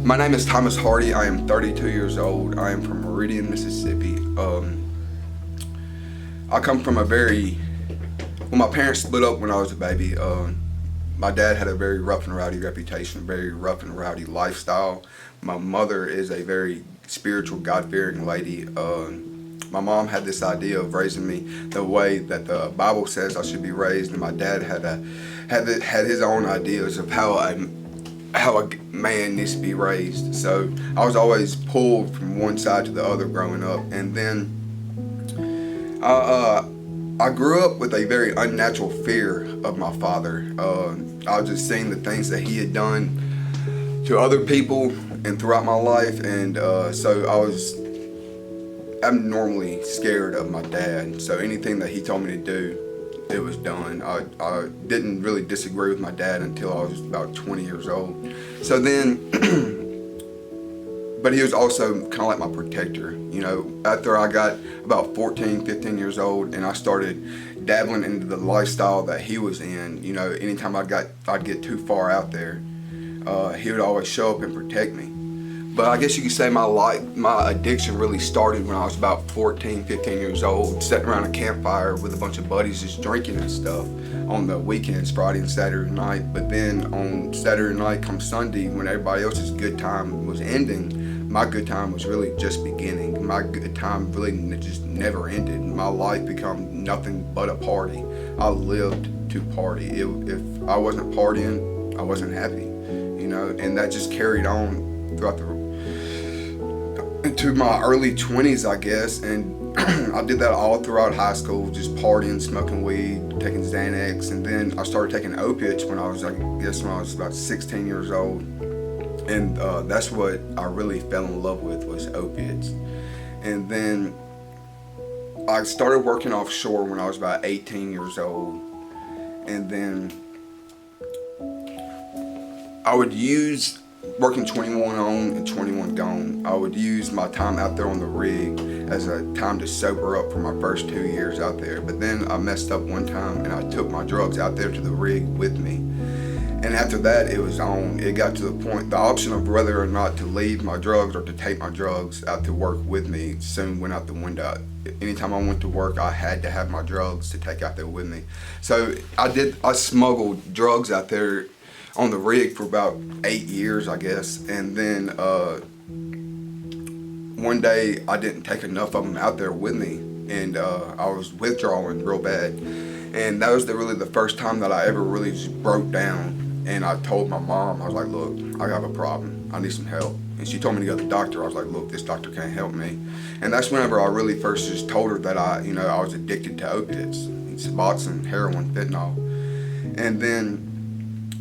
My name is Thomas Hardy. I am 32 years old. I am from Meridian, Mississippi. I come from a very, well, my parents split up when I was a baby. My dad had a very rough and rowdy reputation, a very rough and rowdy lifestyle. My mother is a very spiritual, God-fearing lady. My mom had this idea of raising me the way that the Bible says I should be raised, and my dad had his own ideas of how a man needs to be raised. So I was always pulled from one side to the other growing up, and then I grew up with a very unnatural fear of my father. I was just seeing the things that he had done to other people and throughout my life, and so I was abnormally scared of my dad. So anything that he told me to do, it was done. I didn't really disagree with my dad until I was about 20 years old. So then, but he was also kind of like my protector. You know, after I got about 14, 15 years old and I started dabbling into the lifestyle that he was in, you know, anytime I'd get too far out there, he would always show up and protect me. But I guess you could say my addiction really started when I was about 14, 15 years old, sitting around a campfire with a bunch of buddies just drinking and stuff on the weekends, Friday and Saturday night. But then on Saturday night come Sunday, when everybody else's good time was ending, my good time was really just beginning. My good time really just never ended. My life became nothing but a party. I lived to party. If I wasn't partying, I wasn't happy, you know, and that just carried on throughout into my early 20s, I guess, and I did that all throughout high school, just partying, smoking weed, taking Xanax, and then I started taking opiates when I was about 16 years old, and that's what I really fell in love with, was opiates. And then I started working offshore when I was about 18 years old, and then I would use working 21 on and 21 gone. I would use my time out there on the rig as a time to sober up for my first 2 years out there. But then I messed up one time and I took my drugs out there to the rig with me. And after that, it was on. It got to the point, the option of whether or not to leave my drugs or to take my drugs out to work with me soon went out the window. Anytime I went to work, I had to have my drugs to take out there with me. So I smuggled drugs out there on the rig for about 8 years, I guess, and then one day I didn't take enough of them out there with me, and I was withdrawing real bad, and that was really the first time that I ever really just broke down, and I told my mom, I was like, look, I have a problem, I need some help, and she told me to go to the doctor. I was like, look, this doctor can't help me, and that's whenever I really first just told her that I was addicted to opiates, Suboxone, heroin, fentanyl, and then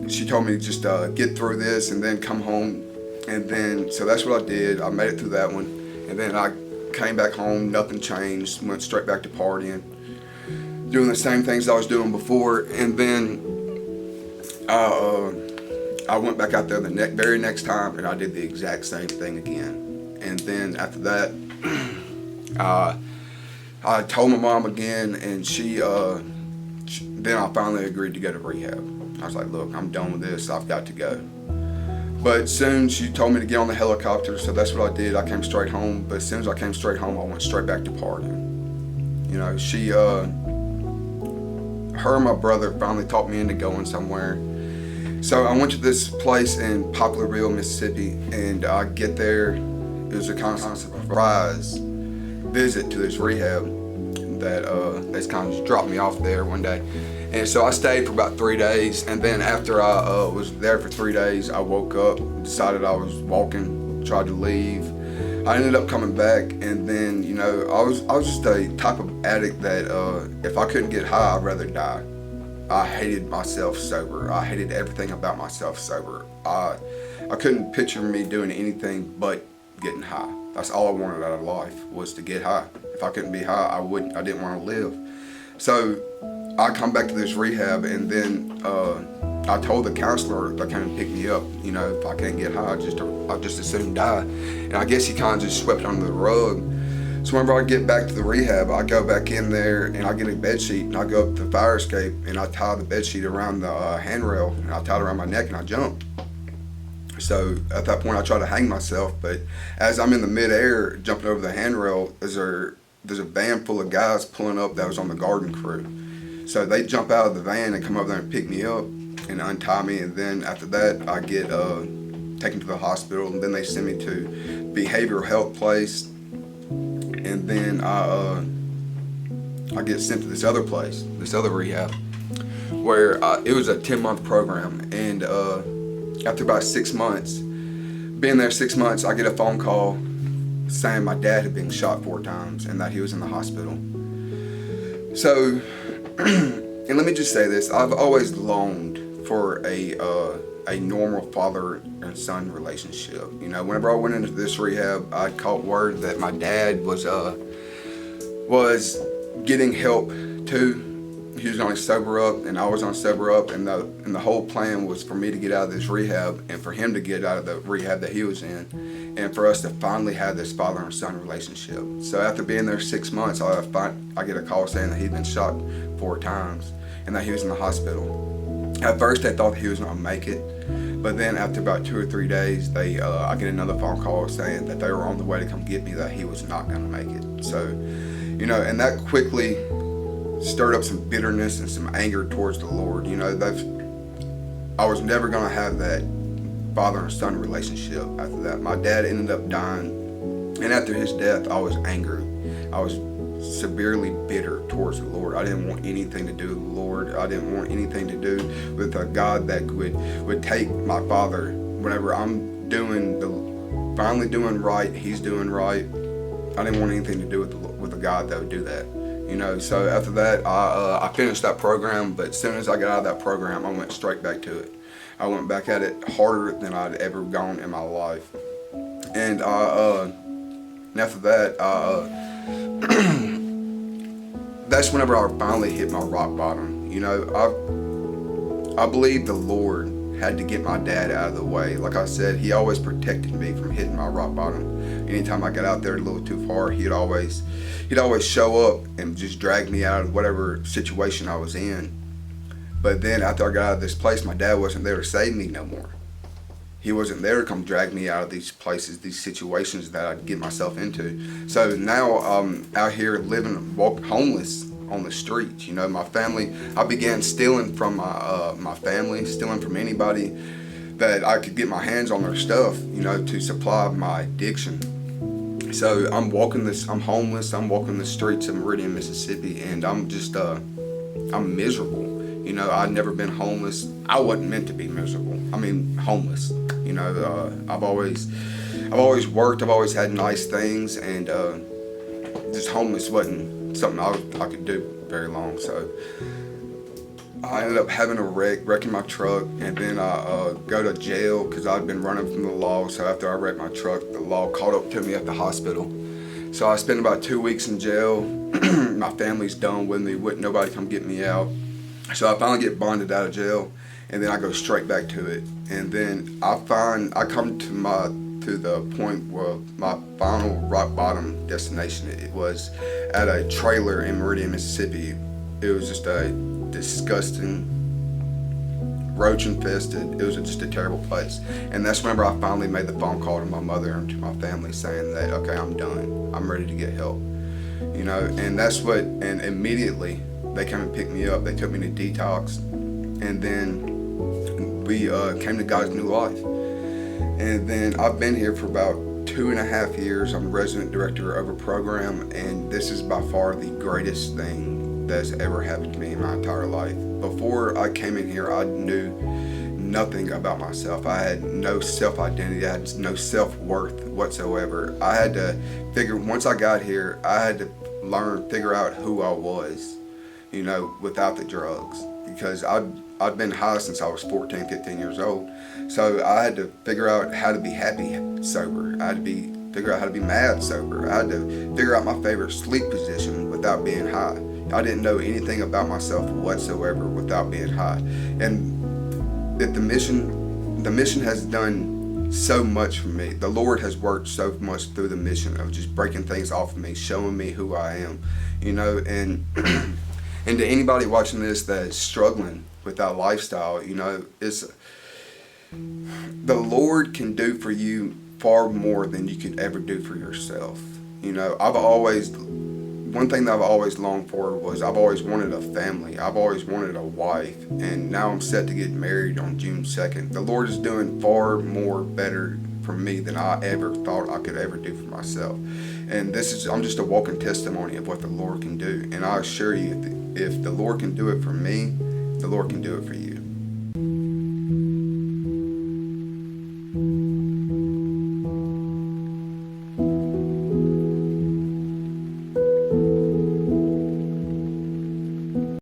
she told me to just get through this and then come home. And then, so that's what I did. I made it through that one. And then I came back home, nothing changed, went straight back to partying, doing the same things I was doing before. And then I went back out there the very next time and I did the exact same thing again. And then after that, I told my mom again, and then I finally agreed to go to rehab. I was like, look, I'm done with this, I've got to go. But soon she told me to get on the helicopter, so that's what I did. I came straight home, but as soon as I came straight home, I went straight back to partying. You know, her and my brother finally talked me into going somewhere. So I went to this place in Poplarville, Mississippi, and I get there, it was a kind of surprise visit to this rehab that they kind of just dropped me off there one day. And so I stayed for about 3 days, and then after I was there for 3 days, I woke up, decided I was walking, tried to leave. I ended up coming back, and then, you know, I was just a type of addict that if I couldn't get high, I'd rather die. I hated myself sober. I hated everything about myself sober. I couldn't picture me doing anything but getting high. That's all I wanted out of life, was to get high. If I couldn't be high, I didn't want to live. So I come back to this rehab, and then I told the counselor that came and picked me up, you know, if I can't get high, I'll just as soon die. And I guess he kind of just swept it under the rug. So whenever I get back to the rehab, I go back in there and I get a bed sheet and I go up to the fire escape and I tie the bed sheet around the handrail and I tie it around my neck and I jumped. So at that point, I tried to hang myself, but as I'm in the midair jumping over the handrail, there's a van full of guys pulling up that was on the garden crew. So they jump out of the van and come over there and pick me up and untie me, and then after that, I get taken to the hospital, and then they send me to behavioral health place, and then I get sent to this other place, this other rehab, where it was a 10-month program, and after about 6 months, being there 6 months, I get a phone call saying my dad had been shot 4 times and that he was in the hospital. So, and let me just say this, I've always longed for a normal father and son relationship. You know, whenever I went into this rehab, I caught word that my dad was getting help too. He was going to sober up, and I was going to sober up, and the whole plan was for me to get out of this rehab, and for him to get out of the rehab that he was in, and for us to finally have this father and son relationship. So after being there 6 months, I get a call saying that he'd been shot 4 times, and that he was in the hospital. At first, they thought he was going to make it, but then after about 2 or 3 days, I get another phone call saying that they were on the way to come get me, that he was not going to make it. So, you know, and that quickly stirred up some bitterness and some anger towards the Lord. You know, I was never going to have that father and son relationship after that. My dad ended up dying, and after his death, I was angry. I was severely bitter towards the Lord. I didn't want anything to do with the Lord. I didn't want anything to do with a God that would take my father whenever I'm finally doing right, he's doing right. I didn't want anything to do with a God that would do that. You know, so after that, I finished that program, but as soon as I got out of that program, I went straight back to it. I went back at it harder than I'd ever gone in my life. And after that, that's whenever I finally hit my rock bottom. You know, I believe the Lord had to get my dad out of the way. Like I said, he always protected me from hitting my rock bottom. Anytime I got out there a little too far, he'd always show up and just drag me out of whatever situation I was in. But then after I got out of this place, my dad wasn't there to save me no more. He wasn't there to come drag me out of these places, these situations that I'd get myself into. So now I'm out here homeless on the streets. You know, my family, I began stealing from my family, stealing from anybody that I could get my hands on their stuff, you know, to supply my addiction. So I'm homeless, I'm walking the streets of Meridian, Mississippi, and I'm miserable. You know, I'd never been homeless. I wasn't meant to be miserable. I mean, homeless. You know, I've always worked, I've always had nice things, and just homeless wasn't something I could do very long. So I ended up having a wrecking my truck, and then I go to jail because I'd been running from the law. So after I wrecked my truck, the law caught up to me at the hospital. So I spent about 2 weeks in jail. My family's done with me, wouldn't nobody come get me out. So I finally get bonded out of jail, and then I go straight back to it. And then I come to the point where my final rock bottom destination, it was at a trailer in Meridian, Mississippi. It was just a disgusting, roach infested, it was just a terrible place. And that's whenever I finally made the phone call to my mother and to my family saying that, okay, I'm done, I'm ready to get help. You know, and and immediately they came and picked me up, they took me to detox, and then we came to God's New Life. And then I've been here for about 2.5 years. I'm resident director of a program, and this is by far the greatest thing that's ever happened to me in my entire life. Before I came in here, I knew nothing about myself. I had no self-identity. I had no self-worth whatsoever. I had to once I got here, I had to figure out who I was, you know, without the drugs. Because I'd been high since I was 14, 15 years old. So I had to figure out how to be happy sober. I had to figure out how to be mad sober. I had to figure out my favorite sleep position without being high. I didn't know anything about myself whatsoever without being high. And the mission has done so much for me. The Lord has worked so much through the mission of just breaking things off of me, showing me who I am, you know, and and to anybody watching this that is struggling with that lifestyle, you know, the Lord can do for you far more than you could ever do for yourself. You know, one thing that I've always longed for was I've always wanted a family. I've always wanted a wife. And now I'm set to get married on June 2nd. The Lord is doing far more better for me than I ever thought I could ever do for myself. And I'm just a walking testimony of what the Lord can do. And I assure you, if the Lord can do it for me, the Lord can do it for you.